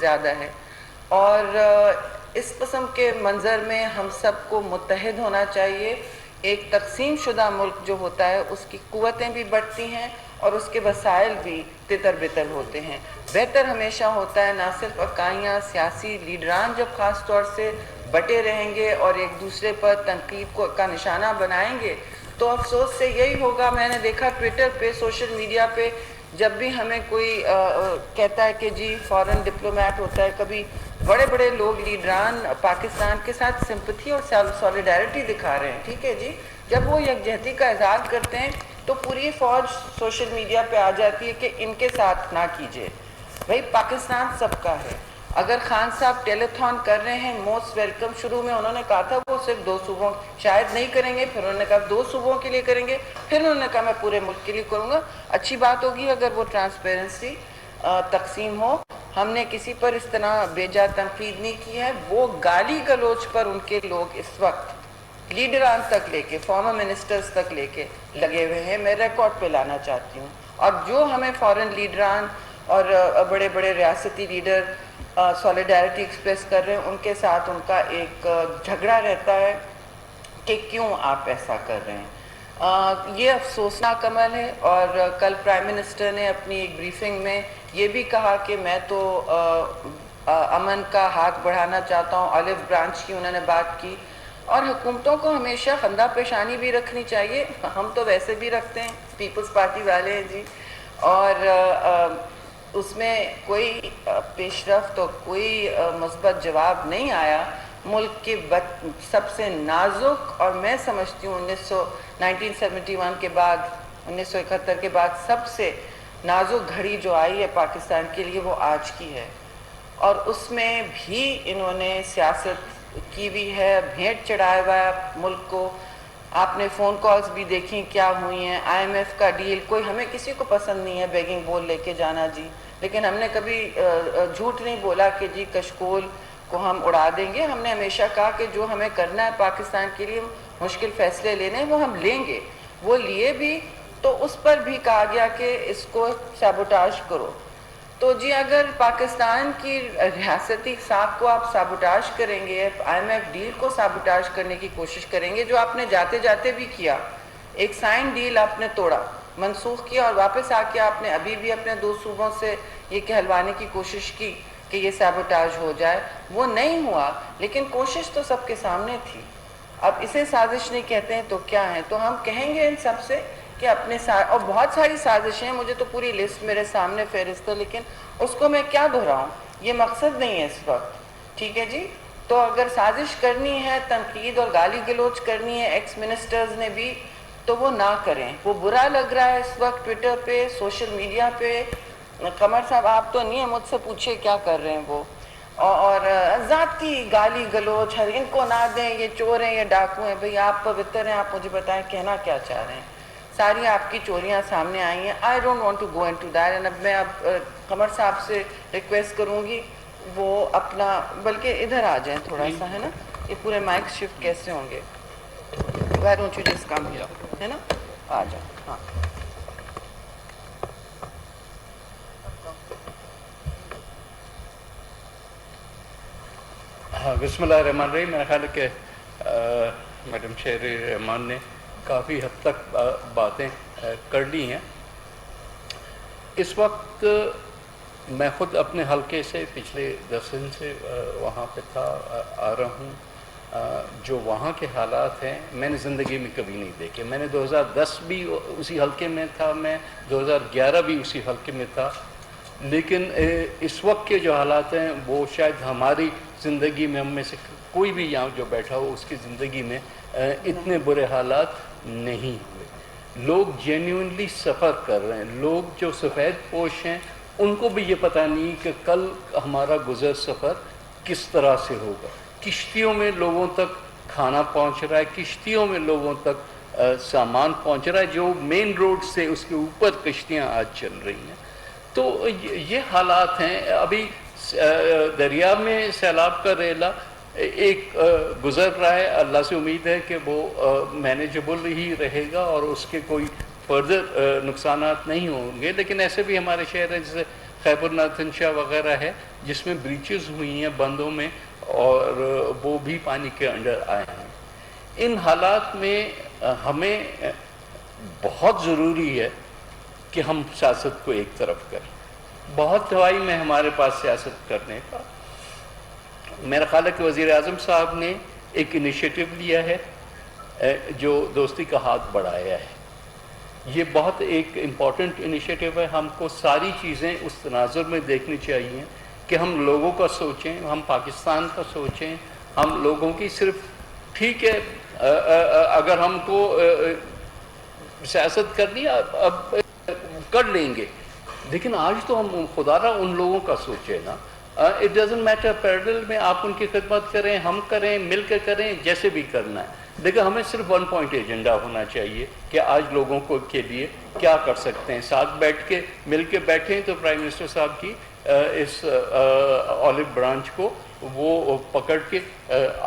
زیادہ ہے، اور اس قسم کے منظر میں ہم سب کو متحد ہونا چاہیے. ایک تقسیم شدہ ملک جو ہوتا ہے اس کی قوتیں بھی بڑھتی ہیں اور اس کے وسائل بھی تتر بتر ہوتے ہیں. بہتر ہمیشہ ہوتا ہے نہ صرف اکائیاں، سیاسی لیڈران جب خاص طور سے بٹے رہیں گے اور ایک دوسرے پر تنقید کا نشانہ بنائیں گے تو افسوس سے یہی ہوگا. میں نے دیکھا ٹویٹر پہ، سوشل میڈیا پہ، جب بھی ہمیں کوئی کہتا ہے کہ جی فارن ڈپلومیٹ ہوتا ہے، کبھی بڑے بڑے لوگ لیڈران پاکستان کے ساتھ سمپتھی اور سولیڈیرٹی دکھا رہے ہیں، ٹھیک ہے جی، جب وہ یکجہتی کا اظہار کرتے ہیں تو پوری فوج سوشل میڈیا پہ آ جاتی ہے کہ ان کے ساتھ نہ کیجیے. بھائی پاکستان سب کا ہے. اگر خان صاحب ٹیلی تھون کر رہے ہیں، موسٹ ویلکم. شروع میں انہوں نے کہا تھا وہ صرف 2 صوبوں شاید نہیں کریں گے، پھر انہوں نے کہا 2 صوبوں کے لیے کریں گے، پھر انہوں نے کہا میں پورے ملک کے لیے کروں گا. اچھی بات ہوگی اگر وہ ٹرانسپیرنسی تقسیم ہو. ہم نے کسی پر اس طرح بیجا تنقید نہیں کی ہے. وہ گالی گلوچ پر ان کے لوگ اس وقت لیڈران تک لے کے، فارمر منسٹرز تک لے کے لگے ہوئے ہیں. میں ریکارڈ پہ لانا چاہتی ہوں. اور جو ہمیں فارن لیڈران اور بڑے بڑے ریاستی لیڈر سولیڈیرٹی ایکسپریس کر رہے ہیں، ان کے ساتھ ان کا ایک جھگڑا رہتا ہے کہ کیوں آپ ایسا کر رہے ہیں. یہ افسوسناک عمل ہے. اور کل پرائم منسٹر نے اپنی ایک بریفنگ میں یہ بھی کہا کہ میں تو امن کا ہاتھ بڑھانا چاہتا ہوں. آلیو برانچ کی انہوں نے بات کی. اور حکومتوں کو ہمیشہ خندہ پیشانی بھی رکھنی چاہیے. ہم تو ویسے بھی رکھتے ہیں، پیپلز پارٹی والے ہیں جی. اور اس میں کوئی پیش رفت اور کوئی مثبت جواب نہیں آیا. ملک کے سب سے نازک، اور میں سمجھتی ہوں 1971 کے بعد، 1971 کے بعد سب سے نازک گھڑی جو آئی ہے پاکستان کے لیے وہ آج کی ہے. اور اس میں بھی انہوں نے سیاست کی بھی ہے، بھیٹ چڑھایا ہوا ہے ملک کو. آپ نے فون کالز بھی دیکھی کیا ہوئی ہیں. آئی ایم ایف کا ڈیل، کوئی ہمیں کسی کو پسند نہیں ہے بیگنگ بول لے کے جانا جی، لیکن ہم نے کبھی جھوٹ نہیں بولا کہ جی کشکول کو ہم اڑا دیں گے. ہم نے ہمیشہ کہا کہ جو ہمیں کرنا ہے پاکستان کے لیے مشکل فیصلے لینے وہ ہم لیں گے. وہ لیے بھی تو اس پر بھی کہا گیا کہ اس کو سیبوٹاژ کرو. تو جی اگر پاکستان کی ریاستی ساکھ کو آپ سیبوٹاژ کریں گے، آئی ایم ایف ڈیل کو سیبوٹاژ کرنے کی کوشش کریں گے، جو آپ نے جاتے جاتے بھی کیا. ایک سائن ڈیل آپ نے توڑا، منسوخ کیا، اور واپس آ کے آپ نے ابھی بھی اپنے 2 صوبوں سے یہ کہلوانے کی کوشش کی کہ یہ سیبوٹاژ ہو جائے. وہ نہیں ہوا، لیکن کوشش تو سب کے سامنے تھی. اب اسے سازش نہیں کہتے ہیں تو کیا ہے؟ تو ہم کہیں گے ان سب سے کہ اپنے اور بہت ساری سازشیں ہیں، مجھے تو پوری لسٹ میرے سامنے فہرست ہے، لیکن اس کو میں کیا دہراؤں، یہ مقصد نہیں ہے اس وقت، ٹھیک ہے جی. تو اگر سازش کرنی ہے، تنقید اور گالی گلوچ کرنی ہے ایکس منسٹرز نے بھی، تو وہ نہ کریں. وہ برا لگ رہا ہے اس وقت ٹویٹر پہ، سوشل میڈیا پہ. قمر صاحب آپ تو نہیں ہیں، مجھ سے پوچھے کیا کر رہے ہیں وہ. اور ذاتی گالی گلوچ، ان کو نہ دیں، یہ چور ہیں، یہ ڈاکو ہیں. بھئی آپ پوتر ہیں، آپ مجھے بتائیں کہنا کیا چاہ رہے ہیں. ساری آپ کی چوریاں سامنے آئی ہیں. I don't want to go into that. And اب میں قمر صاحب سے ریکویسٹ کروں گی وہ اپنا، بلکہ ادھر آ جائیں تھوڑا سا، ہے نا. یہ پورے مائک شفٹ کیسے ہوں گے؟ why don't you just come here، ہے نا، آ جائیں. ہاں بسم اللہ الرحمن الرحیم. میرا خیال ہے کہ میڈم شہر رحمان نے کافی حد تک باتیں کر لی ہیں. اس وقت میں خود اپنے حلقے سے پچھلے 10 دن سے وہاں پہ تھا، آ رہا ہوں. جو وہاں کے حالات ہیں میں نے زندگی میں کبھی نہیں دیکھے. میں نے 2010 بھی اسی حلقے میں تھا، میں 2011 بھی اسی حلقے میں تھا، لیکن اس وقت کے جو حالات ہیں وہ شاید ہماری زندگی میں، ہم میں سے کوئی بھی یہاں جو بیٹھا ہو اس کی زندگی میں اتنے برے حالات نہیں ہوئے. لوگ جینیونلی سفر کر رہے ہیں. لوگ جو سفید پوش ہیں ان کو بھی یہ پتہ نہیں کہ کل ہمارا گزر سفر کس طرح سے ہوگا. کشتیوں میں لوگوں تک کھانا پہنچ رہا ہے، کشتیوں میں لوگوں تک سامان پہنچ رہا ہے. جو مین روڈ سے اس کے اوپر کشتیاں آج چل رہی ہیں. تو یہ حالات ہیں. ابھی دریا میں سیلاب کا ریلا ایک گزر رہا ہے. اللہ سے امید ہے کہ وہ مینیجبل ہی رہے گا اور اس کے کوئی فردر نقصانات نہیں ہوں گے. لیکن ایسے بھی ہمارے شہر ہیں جیسے خیبر ناتھن شاہ وغیرہ ہے جس میں بریچز ہوئی ہیں بندوں میں اور وہ بھی پانی کے انڈر آئے ہیں. ان حالات میں ہمیں بہت ضروری ہے کہ ہم سیاست کو ایک طرف کریں. بہت دوائی میں ہمارے پاس سیاست کرنے کا. میرا خیال ہے کہ وزیر اعظم صاحب نے ایک انیشیٹو لیا ہے جو دوستی کا ہاتھ بڑھایا ہے. یہ بہت ایک امپورٹنٹ انیشیٹو ہے. ہم کو ساری چیزیں اس تناظر میں دیکھنی چاہیے کہ ہم لوگوں کا سوچیں, ہم پاکستان کا سوچیں. ہم لوگوں کی صرف ٹھیک ہے اگر ہم کو سیاست کرنی اب کر لیں گے, لیکن آج تو ہم خدا را ان لوگوں کا سوچیں نا. اٹ ڈزنٹ میٹر پیرل میں آپ ان کی خدمت کریں, ہم کریں, مل کے کریں, جیسے بھی کرنا ہے. دیکھیں ہمیں صرف 1 پوائنٹ ایجنڈا ہونا چاہیے کہ آج لوگوں کو کے لیے کیا کر سکتے ہیں. ساتھ بیٹھ کے مل کے بیٹھیں تو پرائم منسٹر صاحب کی اس آلو برانچ کو وہ پکڑ کے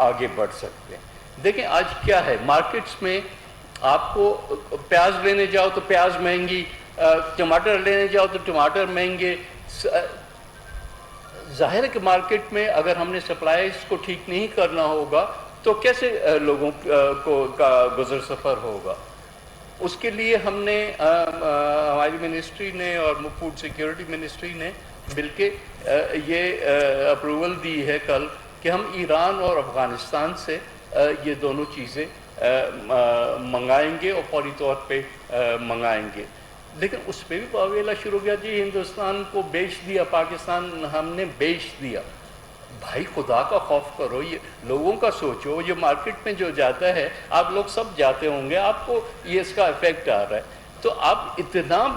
آگے بڑھ سکتے ہیں. دیکھیں آج کیا ہے مارکیٹس میں, آپ کو پیاز لینے جاؤ تو پیاز مہنگی, ٹماٹر لینے جاؤ تو ٹماٹر مہنگے. ظاہر ہے کہ مارکیٹ میں اگر ہم نے سپلائیز کو ٹھیک نہیں کرنا ہوگا تو کیسے لوگوں کو کا گزر سفر ہوگا. اس کے لیے ہم نے ہماری منسٹری نے اور فوڈ سیکیورٹی منسٹری نے مل کے یہ اپروول دی ہے کل کہ ہم ایران اور افغانستان سے یہ دونوں چیزیں منگائیں گے اور فوری طور پہ منگائیں گے. لیکن اس پہ بھی پاویلا شروع ہو گیا, جی ہندوستان کو بیچ دیا, پاکستان ہم نے بیچ دیا. بھائی خدا کا خوف کرو, یہ لوگوں کا سوچو. یہ مارکیٹ میں جو جاتا ہے, آپ لوگ سب جاتے ہوں گے, آپ کو یہ اس کا افیکٹ آ رہا ہے. تو آپ اتنا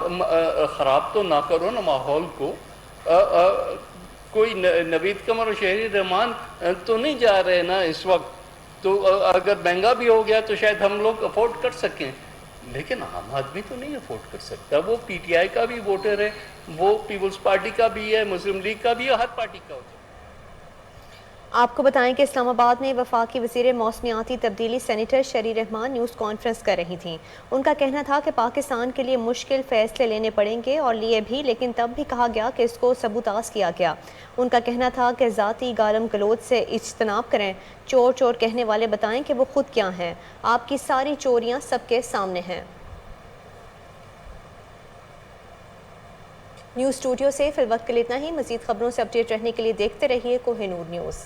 خراب تو نہ کرو نا ماحول کو. کوئی نوید قمر اور شہری رحمان تو نہیں جا رہے نا اس وقت, تو اگر مہنگا بھی ہو گیا تو شاید ہم لوگ افورڈ کر سکیں, لیکن عام آدمی تو نہیں افورڈ کر سکتا. وہ پی ٹی آئی کا بھی ووٹر ہے, وہ پیپلز پارٹی کا بھی ہے, مسلم لیگ کا بھی ہے, ہر پارٹی کا ہوتا ہے. آپ کو بتائیں کہ اسلام آباد میں وفاقی وزیر موسمیاتی تبدیلی سینیٹر شہری رحمان نیوز کانفرنس کر رہی تھیں. ان کا کہنا تھا کہ پاکستان کے لیے مشکل فیصلے لینے پڑیں گے اور لیے بھی, لیکن تب بھی کہا گیا کہ اس کو سبوتاژ کیا گیا. ان کا کہنا تھا کہ ذاتی گالم گلوچ سے اجتناب کریں. چور چور کہنے والے بتائیں کہ وہ خود کیا ہیں. آپ کی ساری چوریاں سب کے سامنے ہیں. نیوز اسٹوڈیو سے فی الوقت کے لیے اتنا ہی. مزید خبروں سے اپڈیٹ رہنے کے لیے دیکھتے رہیے کوہ نور نیوز.